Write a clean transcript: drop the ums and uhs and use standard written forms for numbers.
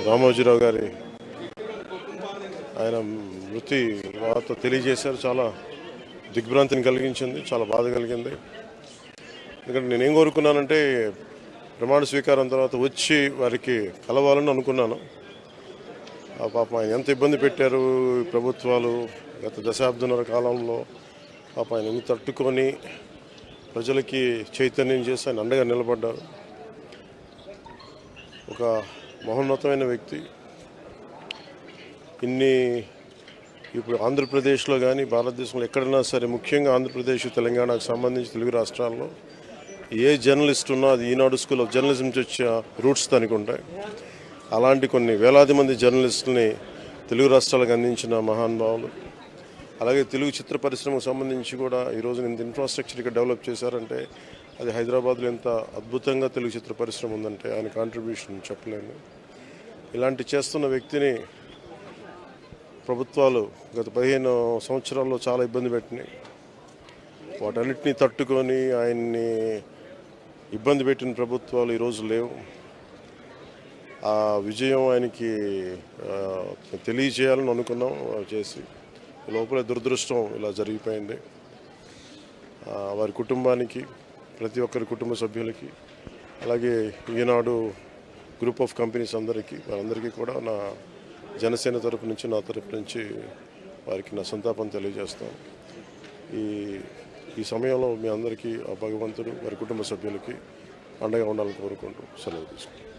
రామోజీరావు గారి ఆయన మృతి వార్త తెలియజేశారు. చాలా దిగ్భ్రాంతిని కలిగించింది, చాలా బాధ కలిగింది. ఎందుకంటే నేనేం కోరుకున్నానంటే ప్రమాణ స్వీకారం తర్వాత వచ్చి వారికి కలవాలని అనుకున్నాను. ఆ పాపం ఆయన ఎంత ఇబ్బంది పెట్టారు ప్రభుత్వాలు గత దశాబ్దన్నర కాలంలో. పాపం ఆయన ఎన్ని తట్టుకొని ప్రజలకి చైతన్యం చేసి ఆయన అండగా నిలబడ్డారు. ఒక మహోన్నతమైన వ్యక్తి. ఇప్పుడు ఆంధ్రప్రదేశ్లో కానీ భారతదేశంలో ఎక్కడైనా సరే, ముఖ్యంగా ఆంధ్రప్రదేశ్ తెలంగాణకు సంబంధించి తెలుగు రాష్ట్రాల్లో ఏ జర్నలిస్ట్ ఉన్నా అది ఈనాడు స్కూల్ ఆఫ్ జర్నలిజం నుంచి వచ్చే రూట్స్ దానికి ఉంటాయి. అలాంటి కొన్ని వేలాది మంది జర్నలిస్టులని తెలుగు రాష్ట్రాలకు అందించిన మహానుభావులు. అలాగే తెలుగు చిత్ర పరిశ్రమకు సంబంధించి కూడా ఈరోజు ఇంత ఇన్ఫ్రాస్ట్రక్చర్ ఇక్కడ డెవలప్ చేశారంటే అది హైదరాబాద్లో ఎంత అద్భుతంగా తెలుగు చిత్ర పరిశ్రమ ఉందంటే ఆయన కాంట్రిబ్యూషన్ చెప్పలేను. ఇలాంటి చేస్తున్న వ్యక్తిని ప్రభుత్వాలు గత 15 సంవత్సరాల్లో చాలా ఇబ్బంది పెట్టినాయి. వాటన్నిటినీ తట్టుకొని ఆయన్ని ఇబ్బంది పెట్టిన ప్రభుత్వాలు ఈరోజు లేవు. ఆ విజయం ఆయనకి తెలియజేయాలని అనుకున్నాం, చేసి లోపల దురదృష్టం ఇలా జరిగిపోయింది. వారి కుటుంబానికి, ప్రతి ఒక్కరి కుటుంబ సభ్యులకి, అలాగే ఈనాడు గ్రూప్ ఆఫ్ కంపెనీస్ వారందరికీ కూడా నా జనసేన తరపు నుంచి, నా తరపు నుంచి వారికి నా సంతాపం తెలియజేస్తాను. ఈ సమయంలో మీ అందరికీ ఆ భగవంతుడు వారి కుటుంబ సభ్యులకి అండగా ఉండాలని కోరుకుంటూ సెలవు తీసుకుంటాను.